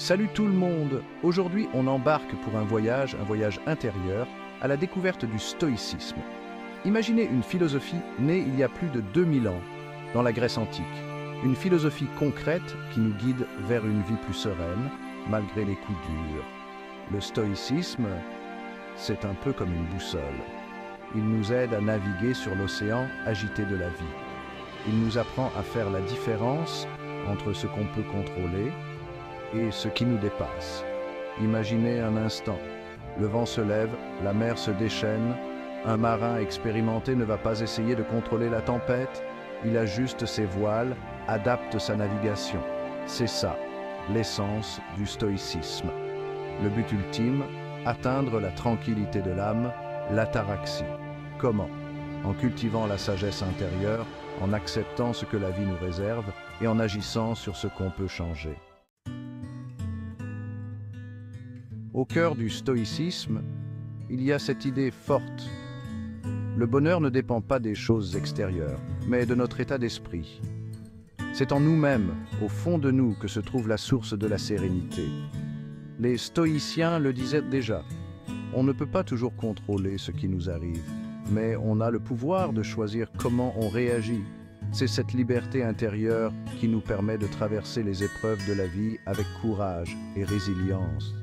Salut tout le monde! Aujourd'hui, on embarque pour un voyage intérieur, à la découverte du stoïcisme. Imaginez une philosophie née il y a plus de 2000 ans, dans la Grèce antique. Une philosophie concrète qui nous guide vers une vie plus sereine, malgré les coups durs. Le stoïcisme, c'est un peu comme une boussole. Il nous aide à naviguer sur l'océan agité de la vie. Il nous apprend à faire la différence entre ce qu'on peut contrôler et ce qui nous dépasse. Imaginez un instant, le vent se lève, la mer se déchaîne, un marin expérimenté ne va pas essayer de contrôler la tempête, il ajuste ses voiles, adapte sa navigation. C'est ça, l'essence du stoïcisme. Le but ultime, atteindre la tranquillité de l'âme, l'ataraxie. Comment? En cultivant la sagesse intérieure, en acceptant ce que la vie nous réserve et en agissant sur ce qu'on peut changer. Au cœur du stoïcisme, il y a cette idée forte. Le bonheur ne dépend pas des choses extérieures, mais de notre état d'esprit. C'est en nous-mêmes, au fond de nous, que se trouve la source de la sérénité. Les stoïciens le disaient déjà. On ne peut pas toujours contrôler ce qui nous arrive, mais on a le pouvoir de choisir comment on réagit. C'est cette liberté intérieure qui nous permet de traverser les épreuves de la vie avec courage et résilience.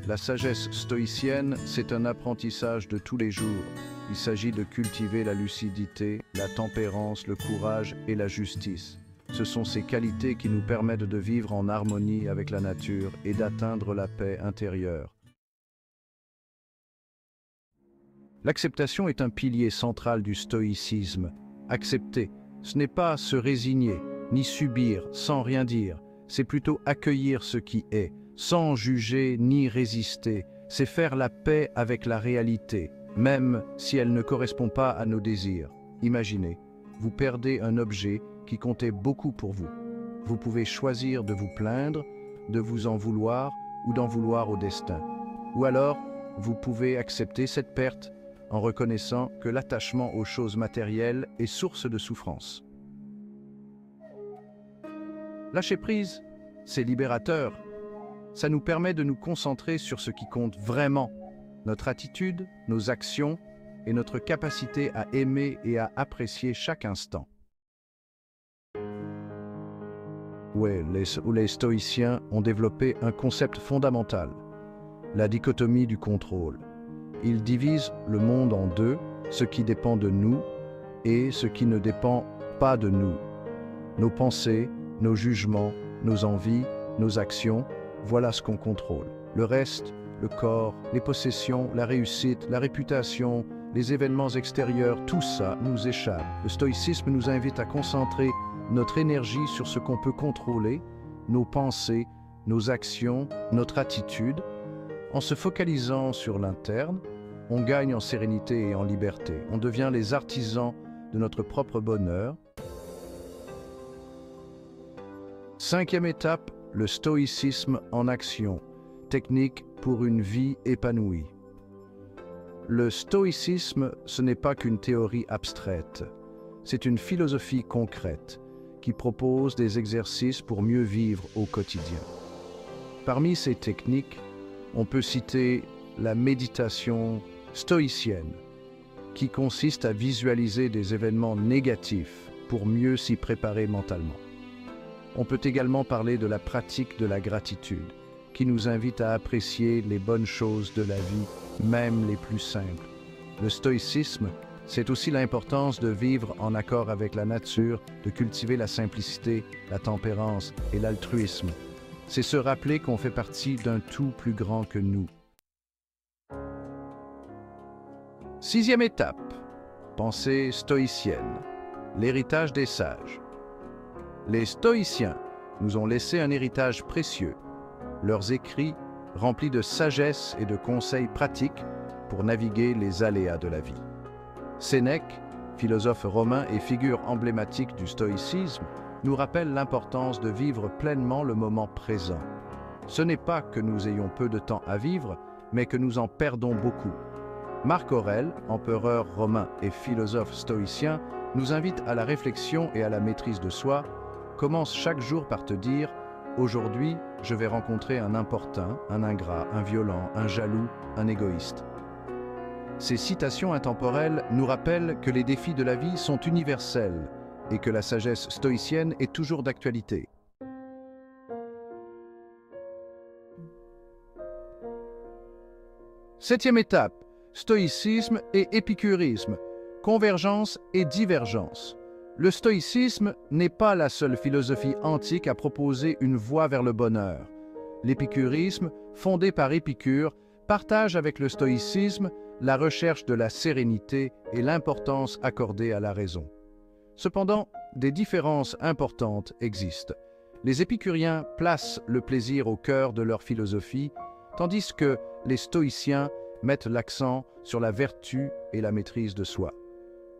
La sagesse stoïcienne, c'est un apprentissage de tous les jours. Il s'agit de cultiver la lucidité, la tempérance, le courage et la justice. Ce sont ces qualités qui nous permettent de vivre en harmonie avec la nature et d'atteindre la paix intérieure. L'acceptation est un pilier central du stoïcisme. Accepter, ce n'est pas se résigner, ni subir sans rien dire. C'est plutôt accueillir ce qui est, sans juger ni résister. C'est faire la paix avec la réalité, même si elle ne correspond pas à nos désirs. Imaginez, vous perdez un objet qui comptait beaucoup pour vous. Vous pouvez choisir de vous plaindre, de vous en vouloir ou d'en vouloir au destin. Ou alors, vous pouvez accepter cette perte en reconnaissant que l'attachement aux choses matérielles est source de souffrance. Lâcher prise, c'est libérateur. Ça nous permet de nous concentrer sur ce qui compte vraiment, notre attitude, nos actions et notre capacité à aimer et à apprécier chaque instant. Les stoïciens ont développé un concept fondamental, la dichotomie du contrôle. Ils divisent le monde en deux, ce qui dépend de nous et ce qui ne dépend pas de nous. Nos pensées, nos jugements, nos envies, nos actions, voilà ce qu'on contrôle. Le reste, le corps, les possessions, la réussite, la réputation, les événements extérieurs, tout ça nous échappe. Le stoïcisme nous invite à concentrer notre énergie sur ce qu'on peut contrôler, nos pensées, nos actions, notre attitude. En se focalisant sur l'interne, on gagne en sérénité et en liberté. On devient les artisans de notre propre bonheur. Cinquième étape, le stoïcisme en action. Technique pour une vie épanouie. Le stoïcisme, ce n'est pas qu'une théorie abstraite. C'est une philosophie concrète qui propose des exercices pour mieux vivre au quotidien. Parmi ces techniques, on peut citer la méditation stoïcienne, qui consiste à visualiser des événements négatifs pour mieux s'y préparer mentalement. On peut également parler de la pratique de la gratitude, qui nous invite à apprécier les bonnes choses de la vie, même les plus simples. Le stoïcisme, c'est aussi l'importance de vivre en accord avec la nature, de cultiver la simplicité, la tempérance et l'altruisme. C'est se rappeler qu'on fait partie d'un tout plus grand que nous. Sixième étape, pensée stoïcienne, l'héritage des sages. Les stoïciens nous ont laissé un héritage précieux, leurs écrits remplis de sagesse et de conseils pratiques pour naviguer les aléas de la vie. Sénèque, philosophe romain et figure emblématique du stoïcisme, nous rappelle l'importance de vivre pleinement le moment présent. Ce n'est pas que nous ayons peu de temps à vivre, mais que nous en perdons beaucoup. Marc Aurèle, empereur romain et philosophe stoïcien, nous invite à la réflexion et à la maîtrise de soi. Commence chaque jour par te dire Aujourd'hui, je vais rencontrer un importun, un ingrat, un violent, un jaloux, un égoïste. Ces citations intemporelles nous rappellent que les défis de la vie sont universels et que la sagesse stoïcienne est toujours d'actualité. Septième étape, stoïcisme et épicurisme, convergence et divergence. Le stoïcisme n'est pas la seule philosophie antique à proposer une voie vers le bonheur. L'épicurisme, fondé par Épicure, partage avec le stoïcisme la recherche de la sérénité et l'importance accordée à la raison. Cependant, des différences importantes existent. Les épicuriens placent le plaisir au cœur de leur philosophie, tandis que les stoïciens mettent l'accent sur la vertu et la maîtrise de soi.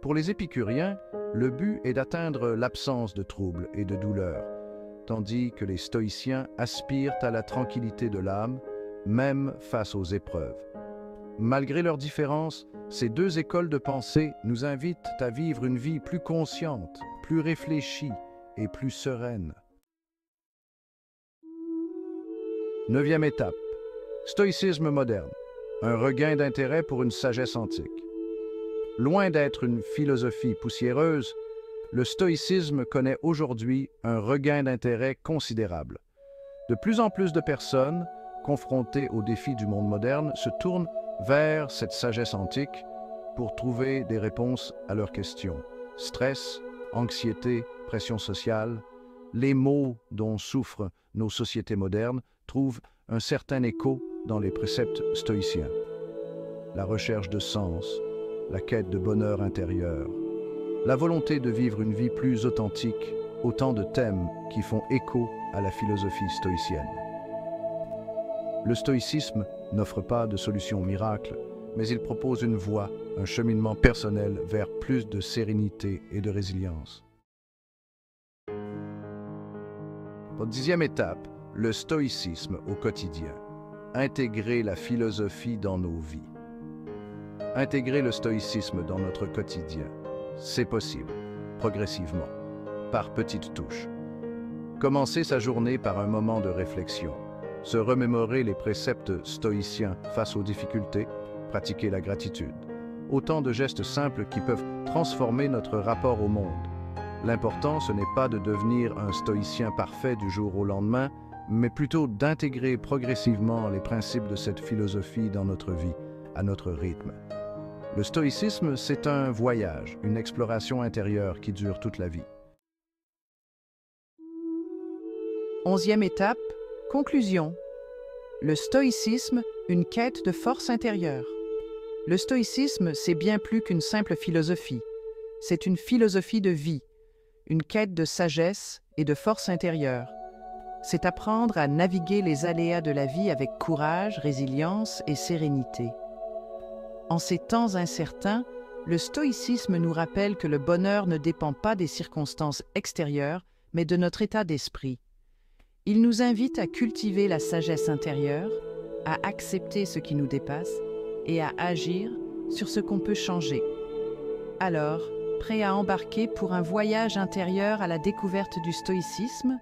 Pour les épicuriens, le but est d'atteindre l'absence de troubles et de douleurs, tandis que les stoïciens aspirent à la tranquillité de l'âme, même face aux épreuves. Malgré leurs différences, ces deux écoles de pensée nous invitent à vivre une vie plus consciente, plus réfléchie et plus sereine. Neuvième étape, stoïcisme moderne, un regain d'intérêt pour une sagesse antique. Loin d'être une philosophie poussiéreuse, le stoïcisme connaît aujourd'hui un regain d'intérêt considérable. De plus en plus de personnes, confrontées aux défis du monde moderne, se tournent vers cette sagesse antique pour trouver des réponses à leurs questions. Stress, anxiété, pression sociale, les maux dont souffrent nos sociétés modernes trouvent un certain écho dans les préceptes stoïciens. La recherche de sens, la quête de bonheur intérieur, la volonté de vivre une vie plus authentique, autant de thèmes qui font écho à la philosophie stoïcienne. Le stoïcisme n'offre pas de solution miracle, mais il propose une voie, un cheminement personnel vers plus de sérénité et de résilience. Pour dixième étape, le stoïcisme au quotidien. Intégrer la philosophie dans nos vies. Intégrer le stoïcisme dans notre quotidien, c'est possible, progressivement, par petites touches. Commencer sa journée par un moment de réflexion, se remémorer les préceptes stoïciens face aux difficultés, pratiquer la gratitude. Autant de gestes simples qui peuvent transformer notre rapport au monde. L'important, ce n'est pas de devenir un stoïcien parfait du jour au lendemain, mais plutôt d'intégrer progressivement les principes de cette philosophie dans notre vie, à notre rythme. Le stoïcisme, c'est un voyage, une exploration intérieure qui dure toute la vie. Onzième étape, conclusion. Le stoïcisme, une quête de force intérieure. Le stoïcisme, c'est bien plus qu'une simple philosophie. C'est une philosophie de vie, une quête de sagesse et de force intérieure. C'est apprendre à naviguer les aléas de la vie avec courage, résilience et sérénité. En ces temps incertains, le stoïcisme nous rappelle que le bonheur ne dépend pas des circonstances extérieures, mais de notre état d'esprit. Il nous invite à cultiver la sagesse intérieure, à accepter ce qui nous dépasse et à agir sur ce qu'on peut changer. Alors, prêt à embarquer pour un voyage intérieur à la découverte du stoïcisme ?